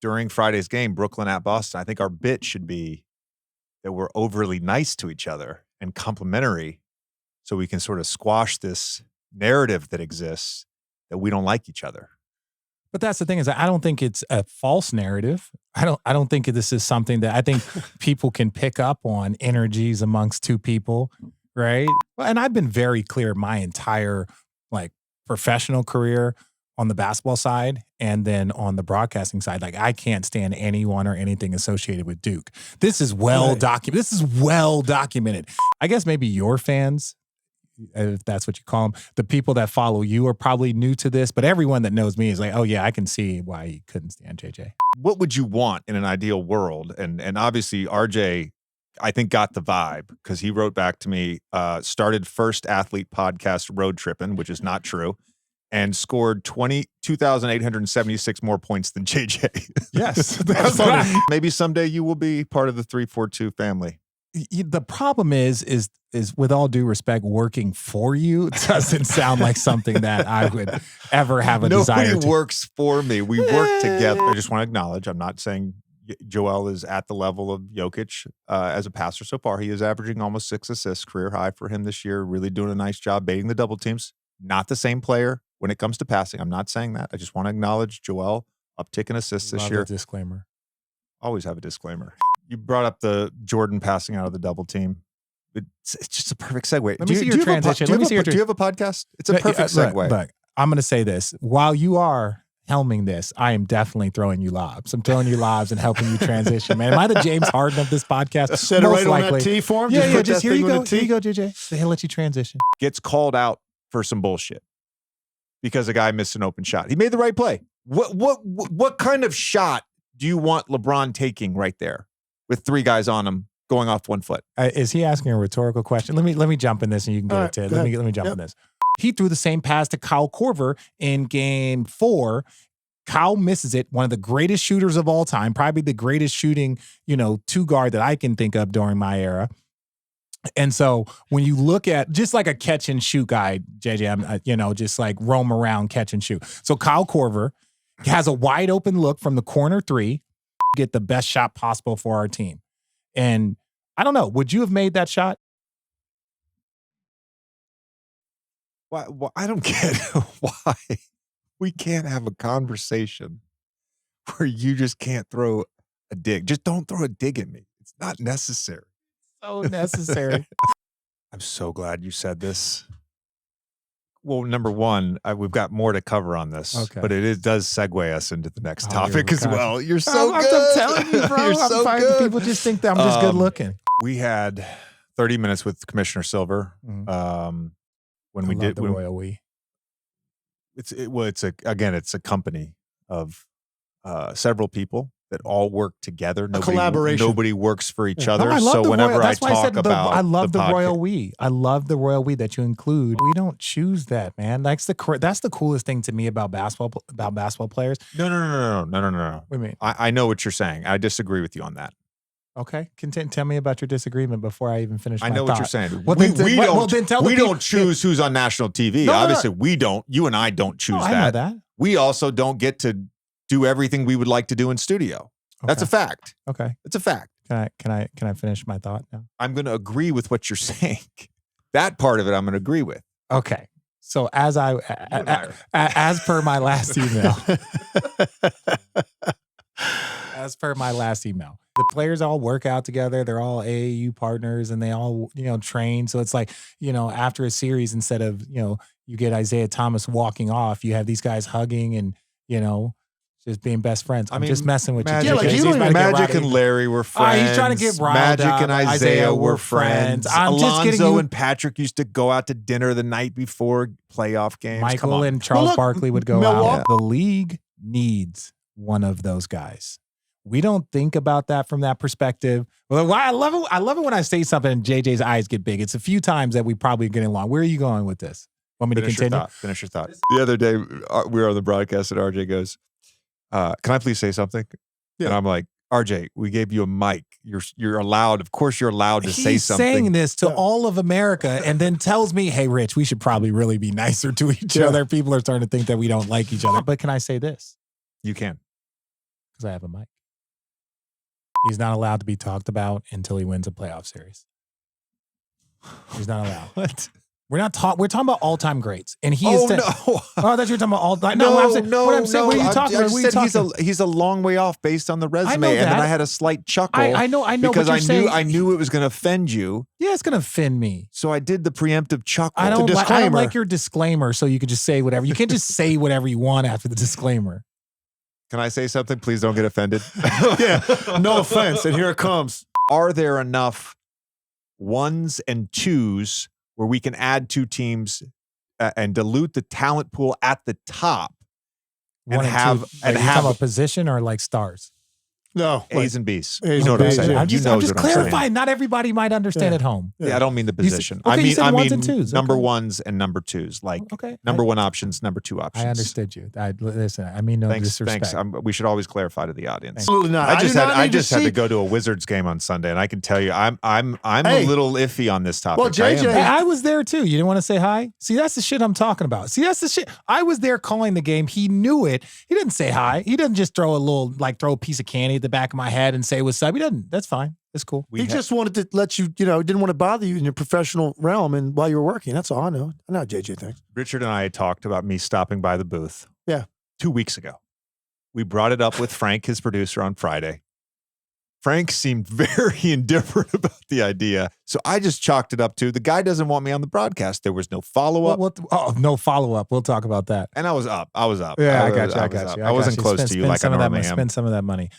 during Friday's game, Brooklyn at Boston, I think our bit should be that we're overly nice to each other and complimentary so we can sort of squash this narrative that exists that we don't like each other. But that's the thing is I don't think it's a false narrative. I don't think this is something that I think people can pick up on energies amongst two people, right? And I've been very clear my entire like professional career on the basketball side and then on the broadcasting side. Like I can't stand anyone or anything associated with Duke. This is well documented. This is well documented. I guess maybe your fans, if that's what you call them, the people that follow you are probably new to this, but everyone that knows me is like, oh yeah, I can see why you couldn't stand JJ. What would you want in an ideal world? And obviously RJ, I think got the vibe because he wrote back to me, started first athlete podcast road tripping, which is not true, and scored 2,876 more points than JJ. Yes. That's funny. Maybe someday you will be part of the 342 family. The problem is with all due respect, working for you doesn't sound like something that I would ever have a desire to. Nobody works for me. We work together. I just want to acknowledge, I'm not saying Joel is at the level of Jokic as a passer so far. He is averaging almost 6 assists, career high for him this year, really doing a nice job baiting the double teams. Not the same player when it comes to passing. I'm not saying that. I just want to acknowledge Joel uptick in assists this year. Disclaimer. Always have a disclaimer. You brought up the Jordan passing out of the double team. It's just a perfect segue. Let me see your transition. Do you have a podcast? It's a perfect segue. Look, I'm going to say this. While you are helming this, I am definitely throwing you lobs. I'm throwing you lobs and helping you transition, man. Am I the James Harden of this podcast? Set it right on that T for him. Yeah, just here you go. Here you go, JJ. He'll let you transition. Gets called out for some bullshit because a guy missed an open shot. He made the right play. What kind of shot do you want LeBron taking right there with 3 guys on him going off 1 foot? Is he asking a rhetorical question? Let me jump in this and you can get it, Ted. Let me jump in this. He threw the same pass to Kyle Korver in game 4. Kyle misses it. One of the greatest shooters of all time, probably the greatest shooting, 2-guard that I can think of during my era. And so when you look at just like a catch and shoot guy, JJ, just like roam around, catch and shoot. So Kyle Korver has a wide open look from the corner 3, get the best shot possible for our team. And I don't know, would you have made that shot? Well, I don't get why we can't have a conversation where you just can't throw a dig. Just don't throw a dig at me. It's not necessary. So necessary. I'm so glad you said this. Well, number one, we've got more to cover on this, but it does segue us into the next topic as well. You're so good. I'm telling you, bro. You're so good. People just think that I'm just good looking. We had 30 minutes with Commissioner Silver when we did the Royal We. It's a company of several people that all work together. Collaboration. Nobody works for each other. So whenever I talk about, I love the Royal We. I love the Royal We that you include. We don't choose that, man. That's the coolest thing to me about basketball players. No. What do you mean? I know what you're saying. I disagree with you on that. Okay, tell me about your disagreement before I even finish my thought. I know what you're saying. Well, we don't choose who's on national TV. Obviously, we don't. You and I don't choose that. I know that. We also don't get to do everything we would like to do in studio. Okay. That's a fact. Okay. It's a fact. Can I finish my thought now? I'm going to agree with what you're saying. That part of it I'm going to agree with. Okay. So as per my last email. As per my last email. The players all work out together. They're all AAU partners and they all, train. So it's like, after a series, instead of, you get Isaiah Thomas walking off, you have these guys hugging and, just being best friends. I'm just messing with Magic, you. Magic and Larry were friends. He's trying to get riled Magic up. and Isaiah were friends. Alonzo and Patrick used to go out to dinner the night before playoff games. Michael and Charles Barkley would go out. The league needs one of those guys. We don't think about that from that perspective. Well, I love it when I say something and JJ's eyes get big. It's a few times that we probably get along. Where are you going with this? Want me to continue? Finish your thought. The other day, we were on the broadcast and RJ goes, can I please say something? Yeah. And I'm like, RJ, we gave you a mic. You're allowed. Of course, you're allowed to say something. He's saying this to all of America and then tells me, hey, Rich, we should probably really be nicer to each other. People are starting to think that we don't like each other. But can I say this? You can. Because I have a mic. He's not allowed to be talked about until he wins a playoff series. He's not allowed. What? We're talking about all-time greats, and he Oh is. no! Oh, I thought you were talking about all. No, No, I'm saying, no, what I'm saying. no. What are you talking I about? just What are you said talking? he's a long way off based on the resume, know and then that. I had a slight chuckle. I know. Because but you're I saying, knew it was going to offend you, Yeah, it's gonna offend me. so I did the preemptive chuckle. I don't disclaimer. like your disclaimer, so you could just say whatever. You can't just say whatever you want after the disclaimer. Can I say something? Please don't get offended. Yeah, no offense. And here it comes. Are there enough ones and twos where we can add two teams and dilute the talent pool at the top One have two. Are you talking about position or like stars? No. A's and B's? A's You know and what I'm Bs, saying? yeah. I'm just, You know I'm just what saying. clarifying. Not everybody might understand Yeah. at home. Yeah, I don't mean the You said- position. okay, you I mean, said ones and twos. number Okay. ones and number twos, like Okay. number one options, number two options. I understood you. Listen, I mean no disrespect. Thanks. We should always clarify to the audience. Absolutely not. I just do not had need to see- go to a Wizards game on Sunday, and I can tell you, I'm Hey. a little iffy on this topic. Well, I am. JJ Hey, I was there too. You didn't want to say hi? See, that's the shit I'm talking about. See, that's the shit. I was there calling the game. He knew it. He didn't say hi. He didn't just throw a piece of candy at the back of my head and say what's up. He didn't. That's fine. It's cool. He just wanted to let you, didn't want to bother you in your professional realm and while you were working. That's all I know. I know how JJ thinks. Richard and I had talked about me stopping by the booth. Yeah. 2 weeks ago. We brought it up with Frank, his producer, on Friday. Frank seemed very indifferent about the idea. So I just chalked it up to the guy doesn't want me on the broadcast. There was no follow-up. No follow-up. We'll talk about that. And I was up. Yeah, I got you. I wasn't close to you like I some of that normally money. am. Spend some of that money.